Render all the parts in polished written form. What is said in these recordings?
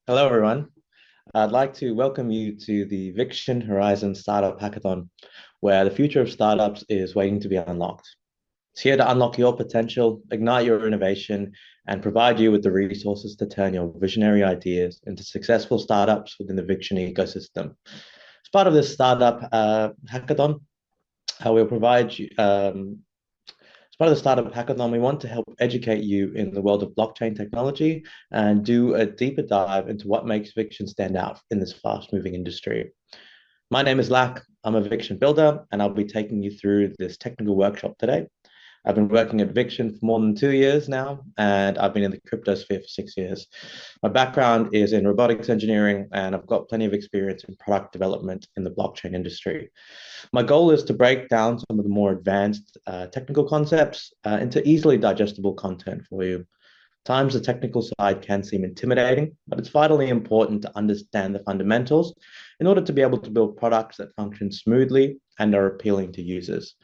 Hello, everyone. I'd like to welcome you to the Viction Horizon Startup Hackathon, where the future of startups is waiting to be unlocked. It's here to unlock your potential, ignite your innovation, and provide you with the resources to turn your visionary ideas into successful startups within the Viction ecosystem. As part of this startup hackathon, we'll provide you as part of the Startup Hackathon, we want to help educate you in the world of blockchain technology and do a deeper dive into what makes Viction stand out in this fast-moving industry. My name is Lack. I'm a Viction builder, and I'll be taking you through this technical workshop today. I've been working at Viction for more than 2 years now, and I've been in the crypto sphere for 6 years. My background is in robotics engineering, and I've got plenty of experience in product development in the blockchain industry. My goal is to break down some of the more advanced technical concepts into easily digestible content for you. Times the technical side can seem intimidating, but it's vitally important to understand the fundamentals in order to be able to build products that function smoothly and are appealing to users.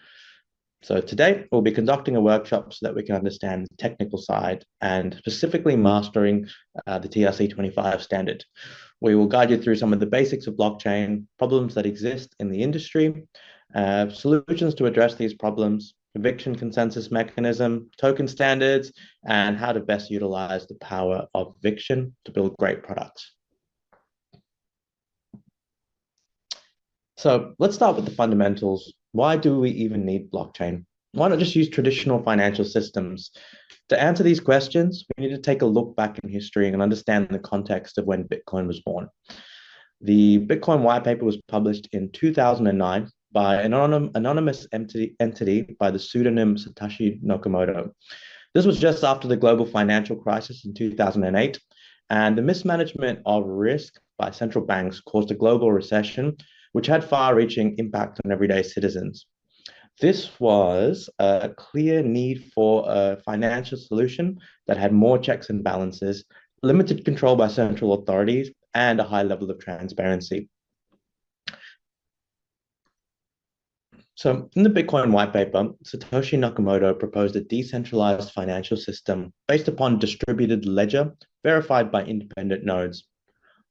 So today we'll be conducting a workshop so that we can understand the technical side and specifically mastering the TRC25 standard. We will guide you through some of the basics of blockchain, problems that exist in the industry, solutions to address these problems, eviction consensus mechanism, token standards, and how to best utilize the power of Viction to build great products. So let's start with the fundamentals. Why do we even need blockchain? Why not just use traditional financial systems? To answer these questions, we need to take a look back in history and understand the context of when Bitcoin was born. The Bitcoin white paper was published in 2009 by an anonymous entity by the pseudonym Satoshi Nakamoto. This was just after the global financial crisis in 2008, and the mismanagement of risk by central banks caused a global recession, which had far-reaching impact on everyday citizens. This was a clear need for a financial solution that had more checks and balances, limited control by central authorities, and a high level of transparency. So in the Bitcoin white paper, Satoshi Nakamoto proposed a decentralized financial system based upon distributed ledger verified by independent nodes.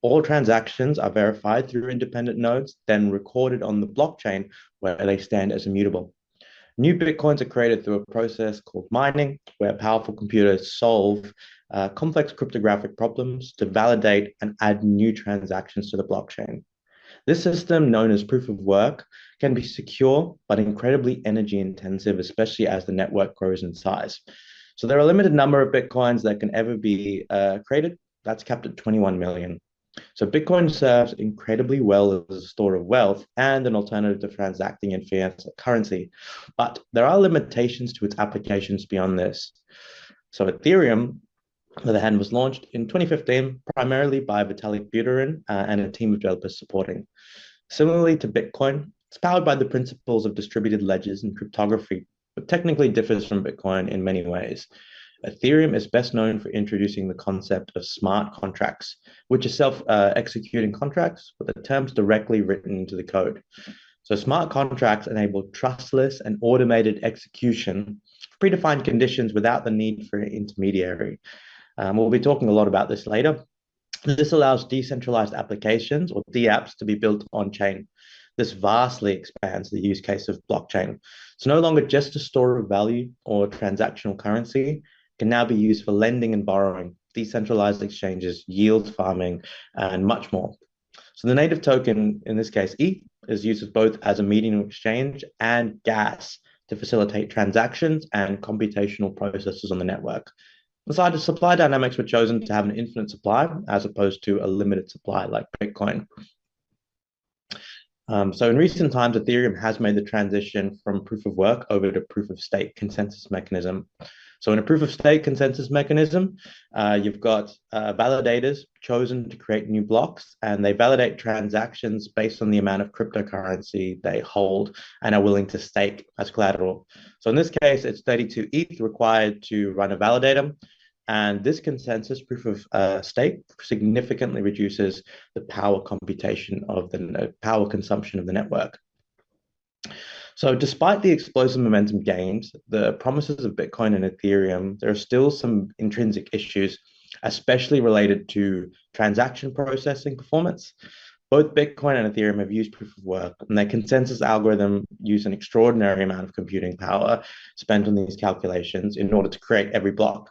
All transactions are verified through independent nodes, then recorded on the blockchain where they stand as immutable. New Bitcoins are created through a process called mining, where powerful computers solve complex cryptographic problems to validate and add new transactions to the blockchain. This system, known as proof of work, can be secure but incredibly energy intensive, especially as the network grows in size. So there are a limited number of Bitcoins that can ever be created. That's capped at 21 million. So Bitcoin serves incredibly well as a store of wealth and an alternative to transacting in fiat currency, but there are limitations to its applications beyond this. So Ethereum, on the other hand, was launched in 2015 primarily by Vitalik Buterin and a team of developers supporting. Similarly to Bitcoin, it's powered by the principles of distributed ledgers and cryptography, but technically differs from Bitcoin in many ways. Ethereum is best known for introducing the concept of smart contracts, which are self-executing contracts with the terms directly written into the code. So smart contracts enable trustless and automated execution of predefined conditions without the need for an intermediary. We'll be talking a lot about this later. This allows decentralized applications or DApps to be built on chain. This vastly expands the use case of blockchain. It's no longer just a store of value or transactional currency, can now be used for lending and borrowing, decentralized exchanges, yield farming, and much more. So the native token, in this case, ETH, is used both as a medium of exchange and gas to facilitate transactions and computational processes on the network. The supply dynamics were chosen to have an infinite supply as opposed to a limited supply like Bitcoin. So in recent times, Ethereum has made the transition from proof of work over to proof of stake consensus mechanism. So in a proof of stake consensus mechanism, you've got validators chosen to create new blocks, and they validate transactions based on the amount of cryptocurrency they hold and are willing to stake as collateral. So in this case, it's 32 ETH required to run a validator. And this consensus proof of stake significantly reduces the power computation of the power consumption of the network. So despite the explosive momentum gains, the promises of Bitcoin and Ethereum, there are still some intrinsic issues especially related to transaction processing performance. Both Bitcoin and Ethereum have used proof of work, and their consensus algorithm use an extraordinary amount of computing power spent on these calculations in order to create every block.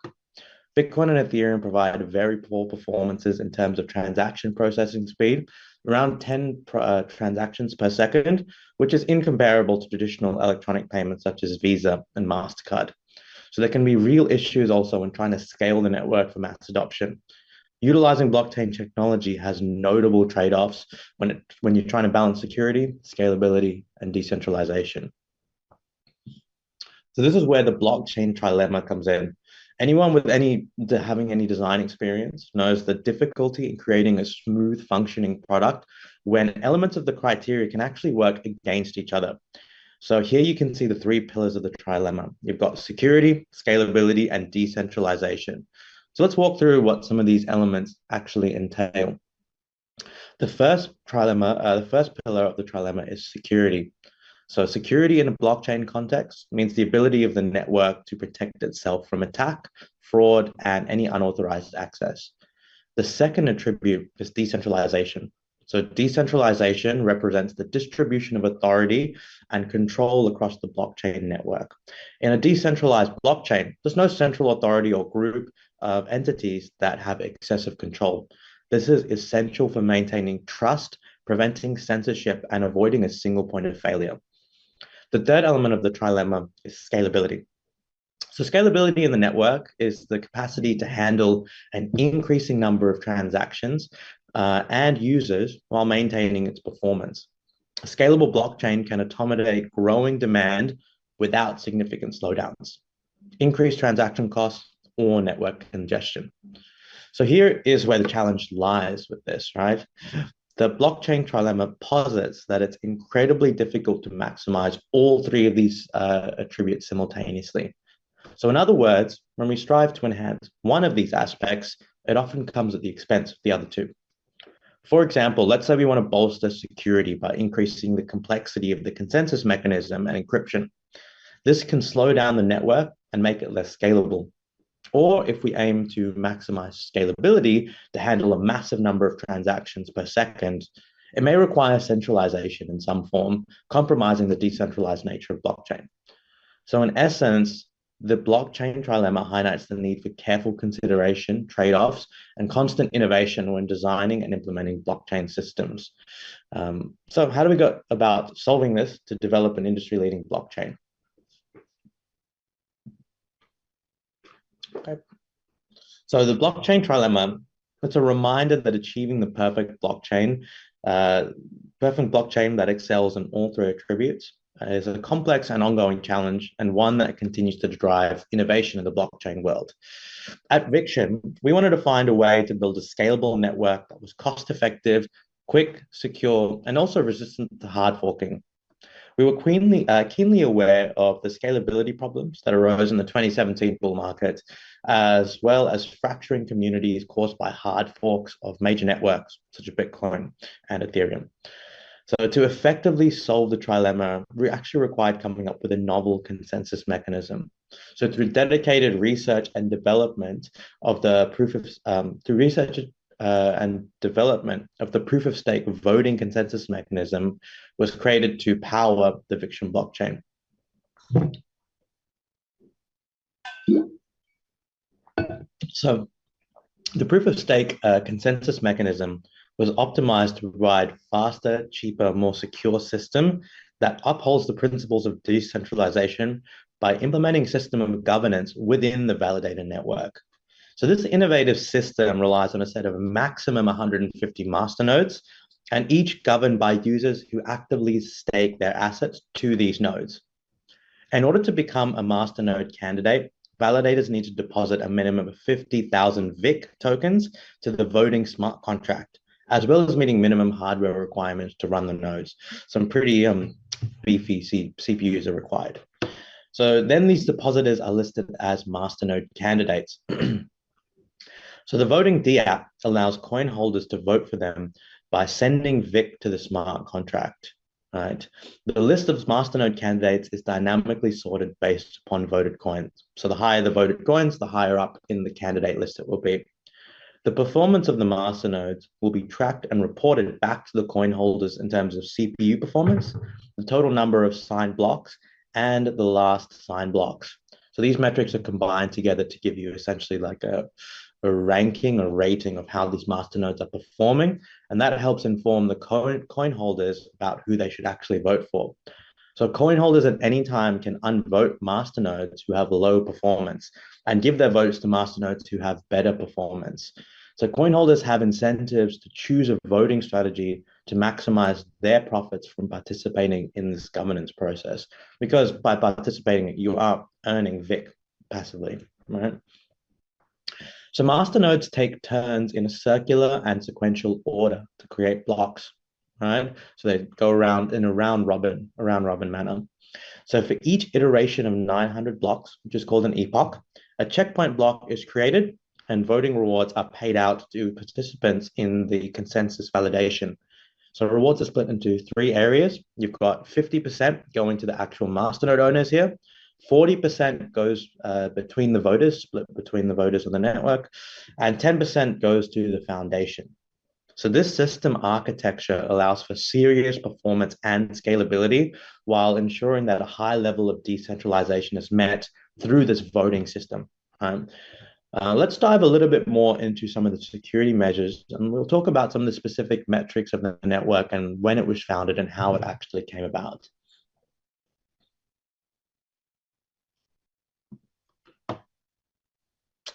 Bitcoin and Ethereum provide very poor performances in terms of transaction processing speed, around 10 transactions per second, which is incomparable to traditional electronic payments such as Visa and MasterCard. So there can be real issues also when trying to scale the network for mass adoption. Utilizing blockchain technology has notable trade-offs when you're trying to balance security, scalability, and decentralization. So this is where the blockchain trilemma comes in. Anyone with having any design experience knows the difficulty in creating a smooth functioning product when elements of the criteria can actually work against each other. So here you can see the three pillars of the trilemma. You've got security, scalability, and decentralization. So let's walk through what some of these elements actually entail. The first trilemma, the first pillar of the trilemma is security. So security in a blockchain context means the ability of the network to protect itself from attack, fraud, and any unauthorized access. The second attribute is decentralization. So decentralization represents the distribution of authority and control across the blockchain network. In a decentralized blockchain, there's no central authority or group of entities that have excessive control. This is essential for maintaining trust, preventing censorship, and avoiding a single point of failure. The third element of the trilemma is scalability. So scalability in the network is the capacity to handle an increasing number of transactions and users while maintaining its performance. A scalable blockchain can accommodate growing demand without significant slowdowns, increased transaction costs, or network congestion. So here is where the challenge lies with this, right? The blockchain trilemma posits that it's incredibly difficult to maximize all three of these attributes simultaneously. So in other words, when we strive to enhance one of these aspects, it often comes at the expense of the other two. For example, let's say we want to bolster security by increasing the complexity of the consensus mechanism and encryption. This can slow down the network and make it less scalable. Or if we aim to maximize scalability to handle a massive number of transactions per second, it may require centralization in some form, compromising the decentralized nature of blockchain. So in essence, the blockchain trilemma highlights the need for careful consideration, trade-offs, and constant innovation when designing and implementing blockchain systems. So how do we go about solving this to develop an industry-leading blockchain? Okay. So the blockchain trilemma, it's a reminder that achieving the perfect blockchain that excels in all three attributes is a complex and ongoing challenge, and one that continues to drive innovation in the blockchain world. At Viction, we wanted to find a way to build a scalable network that was cost-effective, quick, secure, and also resistant to hard forking. We were keenly aware of the scalability problems that arose in the 2017 bull market, as well as fracturing communities caused by hard forks of major networks such as Bitcoin and Ethereum. So to effectively solve the trilemma, we actually required coming up with a novel consensus mechanism. So through dedicated research and development of the proof of stake voting consensus mechanism was created to power the Viction blockchain. So the proof of stake consensus mechanism was optimized to provide faster, cheaper, more secure system that upholds the principles of decentralization by implementing a system of governance within the validator network. So this innovative system relies on a set of maximum 150 masternodes, and each governed by users who actively stake their assets to these nodes. In order to become a masternode candidate, validators need to deposit a minimum of 50,000 VIC tokens to the voting smart contract, as well as meeting minimum hardware requirements to run the nodes. Some pretty beefy CPUs are required. So then these depositors are listed as masternode candidates. So the voting DApp allows coin holders to vote for them by sending VIC to the smart contract, right? The list of masternode candidates is dynamically sorted based upon voted coins. So the higher the voted coins, the higher up in the candidate list it will be. The performance of the master nodes will be tracked and reported back to the coin holders in terms of CPU performance, the total number of signed blocks, and the last signed blocks. So these metrics are combined together to give you essentially like a ranking, a rating of how these master nodes are performing, and that helps inform the coin holders about who they should actually vote for. So coin holders at any time can unvote master nodes who have low performance and give their votes to master nodes who have better performance. So coin holders have incentives to choose a voting strategy to maximize their profits from participating in this governance process, because by participating, you are earning VIC passively, right? So master nodes take turns in a circular and sequential order to create blocks, right? So they go around in a round robin manner. So for each iteration of 900 blocks, which is called an epoch, a checkpoint block is created and voting rewards are paid out to participants in the consensus validation. So rewards are split into three areas. You've got 50% going to the actual masternode owners here. 40% goes between the voters, split between the voters of the network, and 10% goes to the foundation. So this system architecture allows for serious performance and scalability while ensuring that a high level of decentralization is met through this voting system. Let's dive a little bit more into some of the security measures, and we'll talk about some of the specific metrics of the network and when it was founded and how it actually came about.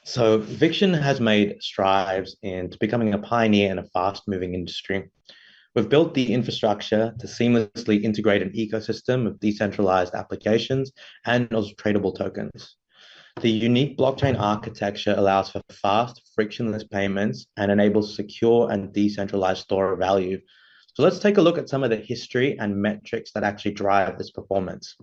So Viction has made strides into becoming a pioneer in a fast-moving industry. We've built the infrastructure to seamlessly integrate an ecosystem of decentralized applications and also tradable tokens. The unique blockchain architecture allows for fast, frictionless payments and enables secure and decentralized store of value. So let's take a look at some of the history and metrics that actually drive this performance.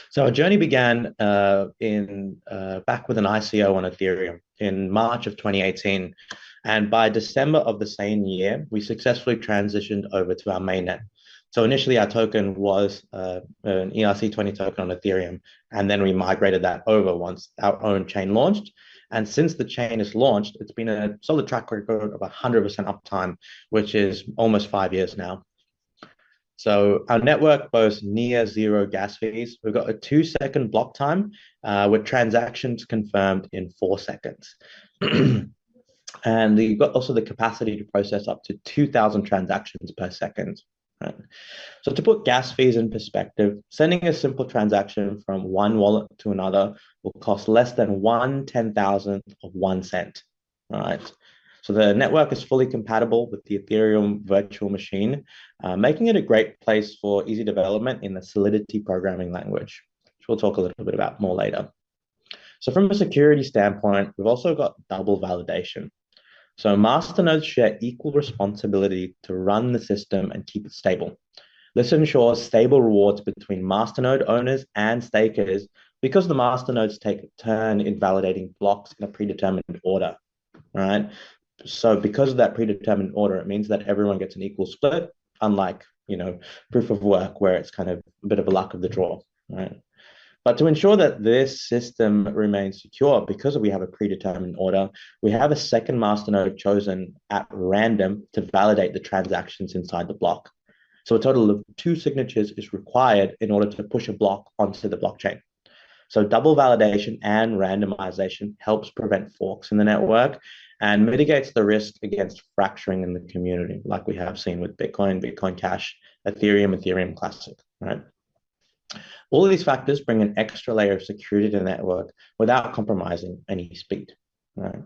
So our journey began back with an ICO on Ethereum in March of 2018. And by December of the same year, we successfully transitioned over to our mainnet. So initially, our token was an ERC20 token on Ethereum, and then we migrated that over once our own chain launched. And since the chain is launched, it's been a solid track record of 100% uptime, which is almost 5 years now. So our network boasts near zero gas fees. We've got a 2-second block time with transactions confirmed in 4 seconds. And you've got also the capacity to process up to 2,000 transactions per second. Right? So to put gas fees in perspective, sending a simple transaction from one wallet to another will cost less than 1/10,000th of 1 cent. Right? So the network is fully compatible with the Ethereum virtual machine, making it a great place for easy development in the Solidity programming language, which we'll talk a little bit about more later. So from a security standpoint, we've also got double validation. So masternodes share equal responsibility to run the system and keep it stable. This ensures stable rewards between masternode owners and stakers because the masternodes take a turn in validating blocks in a predetermined order, right? So because of that predetermined order, it means that everyone gets an equal split, unlike, proof of work where it's kind of a bit of a luck of the draw, right? But to ensure that this system remains secure, because we have a predetermined order, we have a second masternode chosen at random to validate the transactions inside the block. So a total of 2 signatures is required in order to push a block onto the blockchain. So double validation and randomization helps prevent forks in the network and mitigates the risk against fracturing in the community, like we have seen with Bitcoin, Bitcoin Cash, Ethereum, Ethereum Classic, right? All of these factors bring an extra layer of security to the network without compromising any speed, right?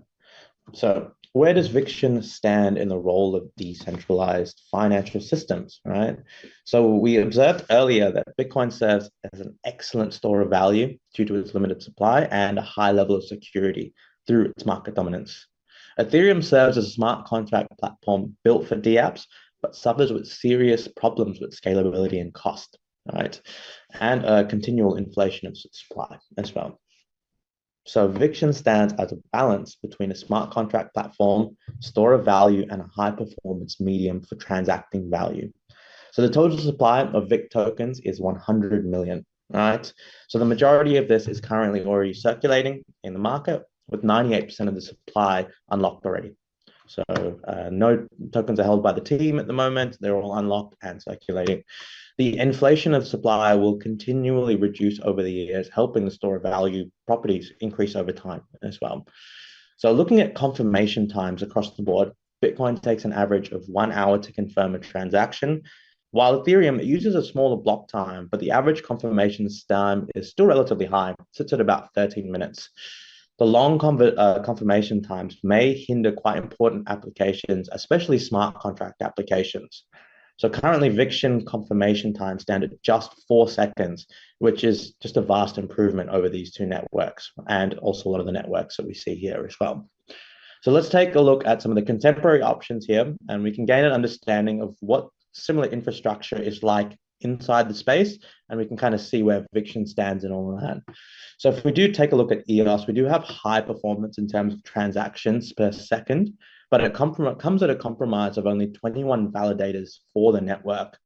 So where does Viction stand in the role of decentralized financial systems, right? So we observed earlier that Bitcoin serves as an excellent store of value due to its limited supply and a high level of security through its market dominance. Ethereum serves as a smart contract platform built for dApps, but suffers with serious problems with scalability and cost, right? And a continual inflation of supply as well. So Viction stands as a balance between a smart contract platform, store of value, and a high performance medium for transacting value. So the total supply of VIC tokens is 100 million, right? So the majority of this is currently already circulating in the market, with 98% of the supply unlocked already. So no tokens are held by the team at the moment. They're all unlocked and circulating. The inflation of supply will continually reduce over the years, helping the store of value properties increase over time as well. So looking at confirmation times across the board, Bitcoin takes an average of 1 hour to confirm a transaction, while Ethereum uses a smaller block time, but the average confirmation time is still relatively high, sits at about 13 minutes. The long confirmation times may hinder quite important applications, especially smart contract applications. So currently, Viction confirmation time stand at just 4 seconds, which is just a vast improvement over these two networks and also a lot of the networks that we see here as well. So let's take a look at some of the contemporary options here, and we can gain an understanding of what similar infrastructure is like inside the space, and we can kind of see where Viction stands in all of that. So if we do take a look at EOS, we do have high performance in terms of transactions per second, but it comes at a compromise of only 21 validators for the network.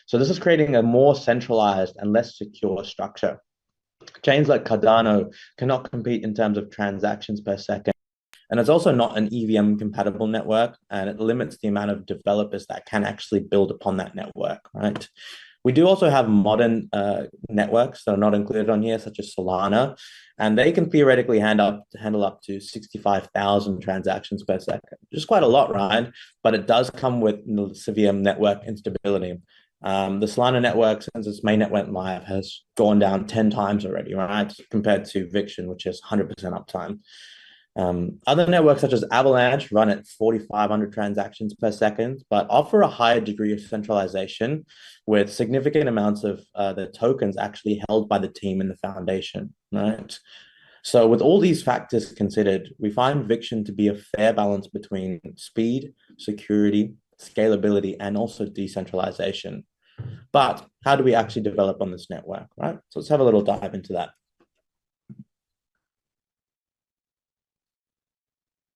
So this is creating a more centralized and less secure structure. Chains like Cardano cannot compete in terms of transactions per second. And it's also not an EVM compatible network, and it limits the amount of developers that can actually build upon that network, right? We do also have modern networks that are not included on here, such as Solana, and they can theoretically handle up to 65,000 transactions per second, which is quite a lot, right? But it does come with severe network instability. The Solana network, since its mainnet went live, has gone down 10 times already, right? Compared to Viction, which is 100% uptime. Other networks such as Avalanche run at 4,500 transactions per second, but offer a higher degree of centralization with significant amounts of the tokens actually held by the team in the foundation, right? So with all these factors considered, we find Viction to be a fair balance between speed, security, scalability, and also decentralization. But how do we actually develop on this network, right? So let's have a little dive into that.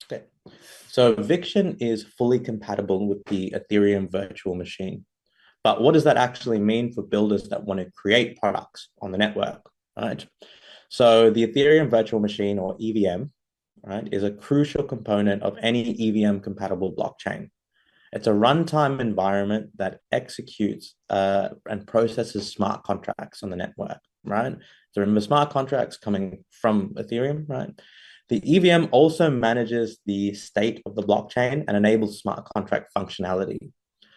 Okay, so Viction is fully compatible with the Ethereum virtual machine. But what does that actually mean for builders that want to create products on the network, right? So the Ethereum virtual machine, or EVM, right, is a crucial component of any EVM compatible blockchain. It's a runtime environment that executes and processes smart contracts on the network, right? So remember, smart contracts coming from Ethereum, right? The EVM also manages the state of the blockchain and enables smart contract functionality.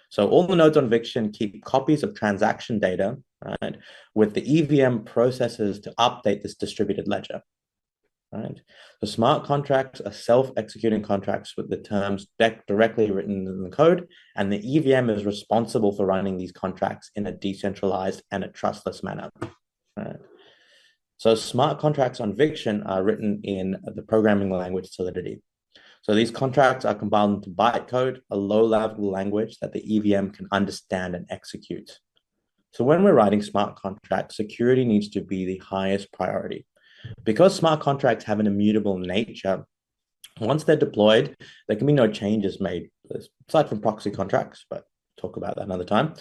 So all the nodes on Viction keep copies of transaction data, right, with the EVM processes to update this distributed ledger, right? So smart contracts are self-executing contracts with the terms directly written in the code, and the EVM is responsible for running these contracts in a decentralized and a trustless manner, right? So smart contracts on Viction are written in the programming language Solidity. So these contracts are compiled into bytecode, a low-level language that the EVM can understand and execute. So when we're writing smart contracts, security needs to be the highest priority. Because smart contracts have an immutable nature, once they're deployed, there can be no changes made, aside from proxy contracts, but talk about that another time.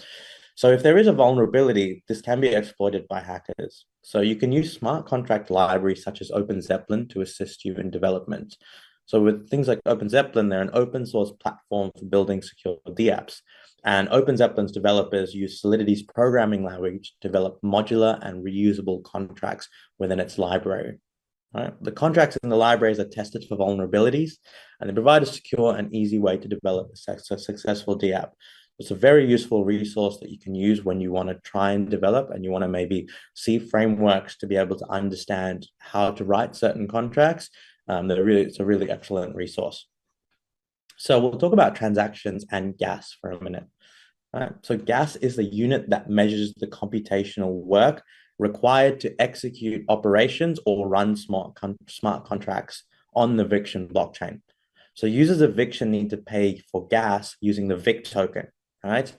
So if there is a vulnerability, this can be exploited by hackers. So you can use smart contract libraries such as OpenZeppelin to assist you in development. So with things like OpenZeppelin, they're an open source platform for building secure dApps. And OpenZeppelin's developers use Solidity's programming language to develop modular and reusable contracts within its library. Right? The contracts in the libraries are tested for vulnerabilities, and they provide a secure and easy way to develop a successful dApp. It's a very useful resource that you can use when you want to try and develop and you want to maybe see frameworks to be able to understand how to write certain contracts. It's a really excellent resource. So we'll talk about transactions and gas for a minute. Right? So gas is the unit that measures the computational work required to execute operations or run smart contracts on the Viction blockchain. So users of Viction need to pay for gas using the VIC token, right?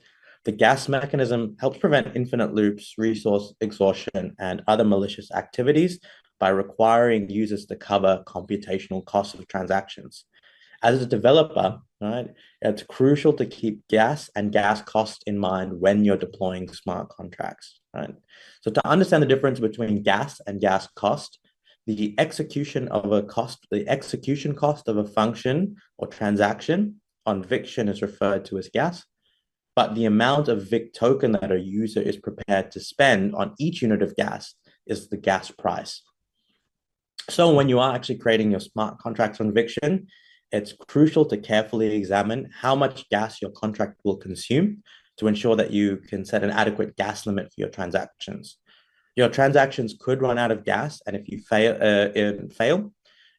The gas mechanism helps prevent infinite loops, resource exhaustion, and other malicious activities by requiring users to cover computational costs of transactions. As a developer, right, it's crucial to keep gas and gas cost in mind when you're deploying smart contracts, right? So to understand the difference between gas and gas cost, the execution cost of a function or transaction on Viction is referred to as gas, but the amount of Vic token that a user is prepared to spend on each unit of gas is the gas price. So when you are actually creating your smart contracts on Viction, it's crucial to carefully examine how much gas your contract will consume to ensure that you can set an adequate gas limit for your transactions. Your transactions could run out of gas, and if you fail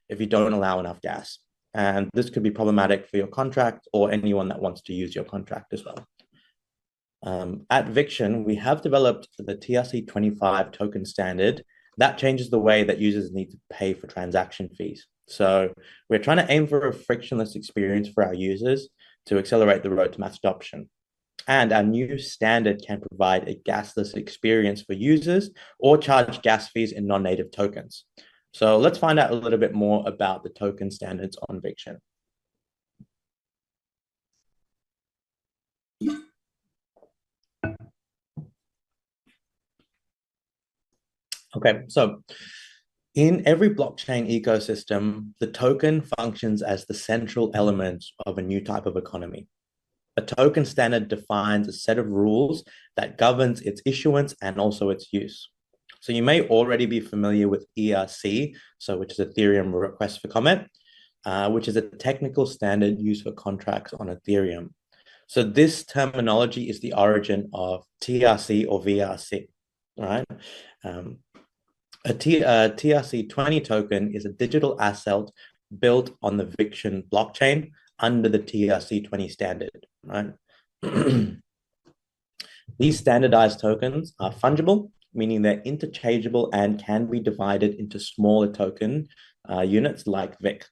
if you don't allow enough gas. And this could be problematic for your contract or anyone that wants to use your contract as well. At Viction, we have developed the TRC25 token standard that changes the way that users need to pay for transaction fees. So we're trying to aim for a frictionless experience for our users to accelerate the road to mass adoption. And our new standard can provide a gasless experience for users or charge gas fees in non-native tokens. So let's find out a little bit more about the token standards on Viction. Okay, so in every blockchain ecosystem, the token functions as the central element of a new type of economy. A token standard defines a set of rules that governs its issuance and also its use. So you may already be familiar with ERC, which is Ethereum request for comment, which is a technical standard used for contracts on Ethereum. So this terminology is the origin of TRC or VRC, right? A TRC20 token is a digital asset built on the Viction blockchain under the TRC20 standard, right? These standardized tokens are fungible, meaning they're interchangeable and can be divided into smaller token units like VIC.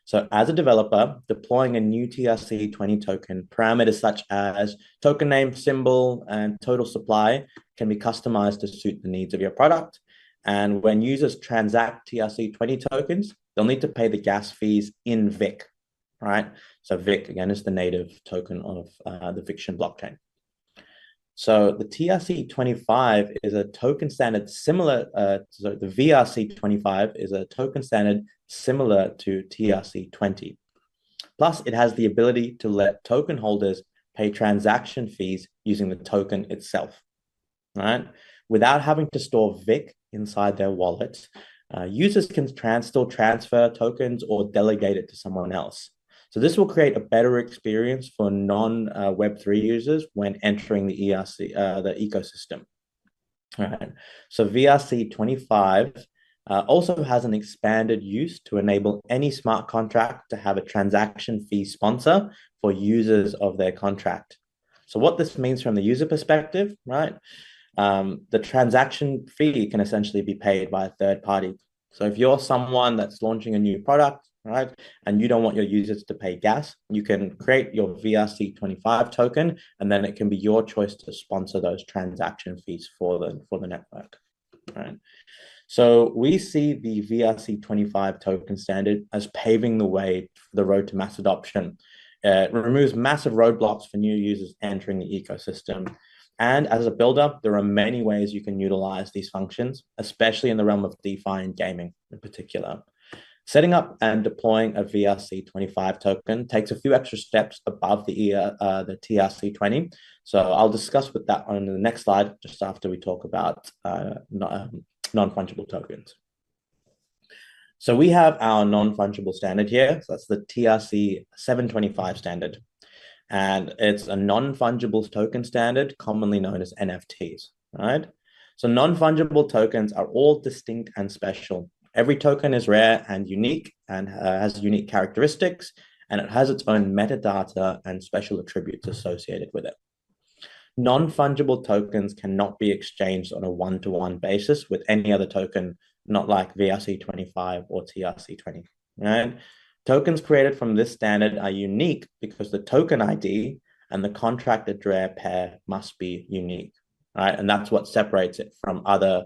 So as a developer, deploying a new TRC20 token, parameters such as token name, symbol, and total supply can be customized to suit the needs of your product. And when users transact TRC20 tokens, they'll need to pay the gas fees in VIC, right? So VIC, again, is the native token of the Viction blockchain. So the TRC25 is a token standard similar, so the VRC25 is a token standard similar to TRC20. Plus, it has the ability to let token holders pay transaction fees using the token itself, right? Without having to store VIC inside their wallets, users can still transfer tokens or delegate it to someone else. So this will create a better experience for non-Web3 users when entering the ecosystem. All right. So VRC25 also has an expanded use to enable any smart contract to have a transaction fee sponsor for users of their contract. So what this means from the user perspective, right? The transaction fee can essentially be paid by a third party. So if you're someone that's launching a new product, right, and you don't want your users to pay gas, you can create your VRC25 token, and then it can be your choice to sponsor those transaction fees for the network, right? So we see the VRC25 token standard as paving the way for the road to mass adoption. It removes massive roadblocks for new users entering the ecosystem. And as a builder, there are many ways you can utilize these functions, especially in the realm of DeFi and gaming in particular. Setting up and deploying a VRC25 token takes a few extra steps above the TRC20. So I'll discuss with that on the next slide, just after we talk about non-fungible tokens. So we have our non-fungible standard here. So that's the TRC725 standard. And it's a non-fungible token standard, commonly known as NFTs, right? So non-fungible tokens are all distinct and special. Every token is rare and unique and has unique characteristics, and it has its own metadata and special attributes associated with it. Non-fungible tokens cannot be exchanged on a one-to-one basis with any other token, not like VRC25 or TRC20, right? Tokens created from this standard are unique because the token ID and the contracted rare pair must be unique, right? And that's what separates it from other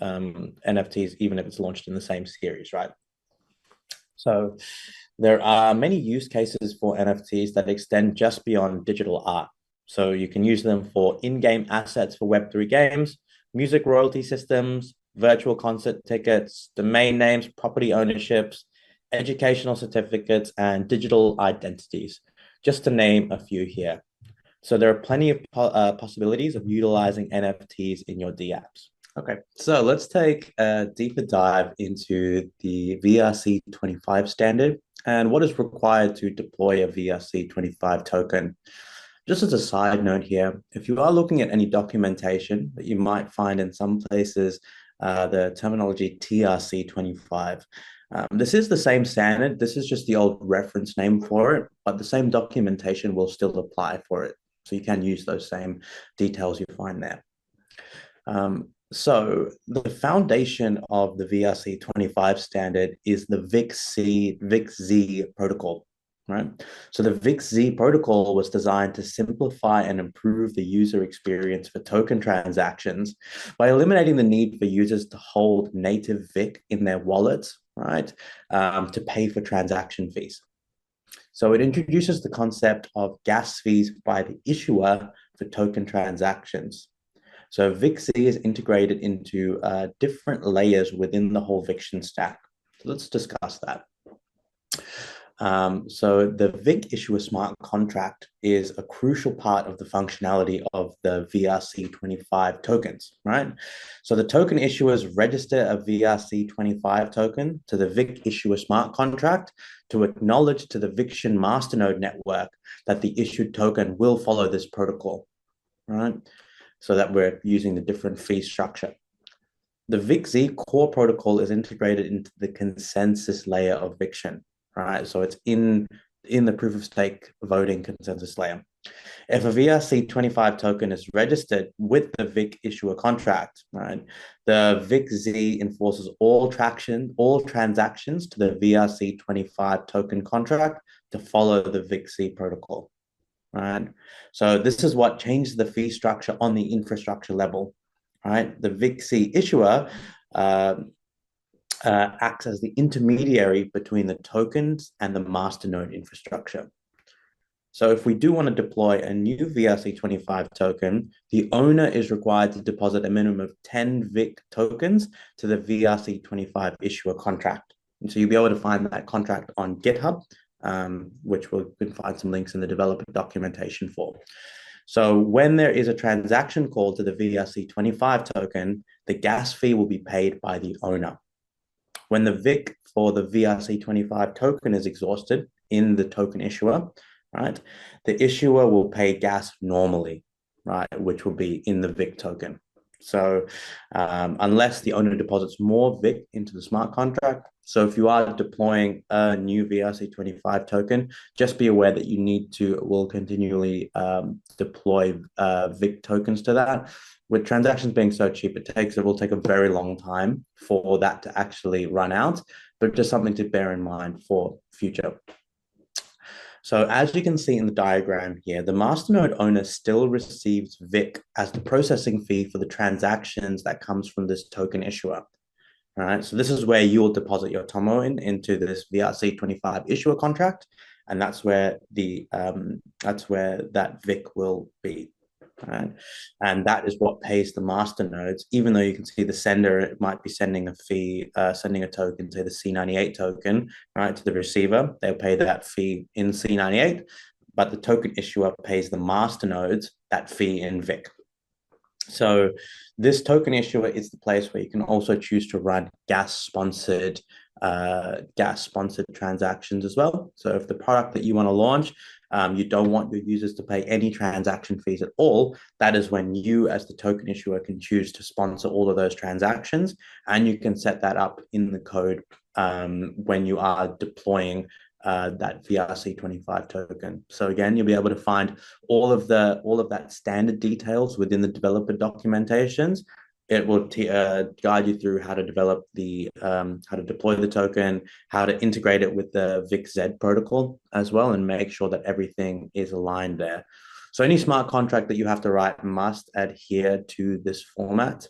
NFTs, even if it's launched in the same series, right? So there are many use cases for NFTs that extend just beyond digital art. So you can use them for in-game assets for Web3 games, music royalty systems, virtual concert tickets, domain names, property ownerships, educational certificates, and digital identities, just to name a few here. So there are plenty of possibilities of utilizing NFTs in your DApps. Okay, so let's take a deeper dive into the VRC25 standard and what is required to deploy a VRC25 token. Just as a side note here, if you are looking at any documentation that you might find in some places, the terminology TRC25, this is the same standard. This is just the old reference name for it, but the same documentation will still apply for it. So you can use those same details you find there. So the foundation of the VRC25 standard is the VIC-Z protocol, right? So the VIC-Z protocol was designed to simplify and improve the user experience for token transactions by eliminating the need for users to hold native VIC in their wallets, right, to pay for transaction fees. So it introduces the concept of gas fees by the issuer for token transactions. So VIC-Z is integrated into different layers within the whole Viction stack. So let's discuss that. So the VIC issuer smart contract is a crucial part of the functionality of the VRC25 tokens, right? So the token issuers register a VRC25 token to the VIC issuer smart contract to acknowledge to the Viction masternode network that the issued token will follow this protocol, right? So that we're using the different fee structure. The VIC-Z core protocol is integrated into the consensus layer of Viction, right? So it's in the proof of stake voting consensus layer. If a VRC25 token is registered with the VIC issuer contract, right, the VIC-Z enforces all transactions to the VRC25 token contract to follow the VIC-Z protocol, right? So this is what changes the fee structure on the infrastructure level, right? The VIC-Z issuer acts as the intermediary between the tokens and the masternode infrastructure. So if we do want to deploy a new VRC25 token, the owner is required to deposit a minimum of 10 VIC tokens to the VRC25 issuer contract. And so you'll be able to find that contract on GitHub, which we can find some links in the developer documentation for. So when there is a transaction called to the VRC25 token, the gas fee will be paid by the owner. When the VIC for the VRC25 token is exhausted in the token issuer, right, the issuer will pay gas normally, right, which will be in the VIC token. So unless the owner deposits more VIC into the smart contract, so if you are deploying a new VRC25 token, just be aware that you will continually deploy VIC tokens to that. With transactions being so cheap, it will take a very long time for that to actually run out, but just something to bear in mind for future. So as you can see in the diagram here, the masternode owner still receives VIC as the processing fee for the transactions that comes from this token issuer. All right, so this is where you'll deposit your TOMO into this VRC25 issuer contract, and that's where that VIC will be. Right, and that is what pays the master nodes. Even though you can see the sender, it might be sending a fee, sending a token, say the C98 token, right, to the receiver. They'll pay that fee in C98, but the token issuer pays the master nodes that fee in VIC. So this token issuer is the place where you can also choose to run gas-sponsored transactions as well. So if the product that you want to launch, you don't want your users to pay any transaction fees at all, that is when you as the token issuer can choose to sponsor all of those transactions, and you can set that up in the code when you are deploying that VRC25 token. So again, you'll be able to find all of that standard details within the developer documentations. It will guide you through how to develop how to deploy the token, how to integrate it with the VIC-Z protocol as well, and make sure that everything is aligned there. So any smart contract that you have to write must adhere to this format.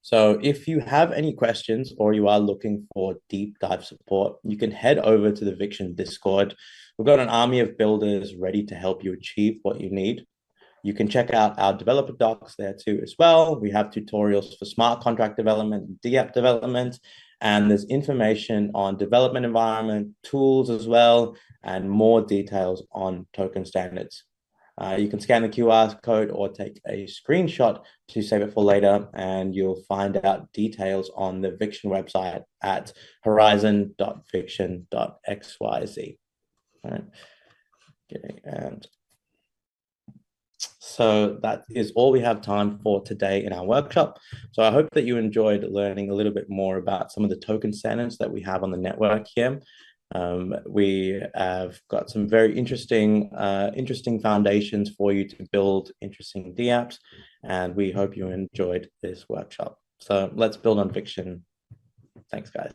So if you have any questions or you are looking for deep dive support, you can head over to the Viction Discord. We've got an army of builders ready to help you achieve what you need. You can check out our developer docs there too as well. We have tutorials for smart contract development, DApp development, and there's information on development environment, tools as well, and more details on token standards. You can scan the QR code or take a screenshot to save it for later, and you'll find out details on the Viction website at horizon.viction.xyz. All right. Okay, and so that is all we have time for today in our workshop. So I hope that you enjoyed learning a little bit more about some of the token standards that we have on the network here. We have got some very interesting foundations for you to build interesting DApps, and we hope you enjoyed this workshop. So let's build on Viction. Thanks, guys.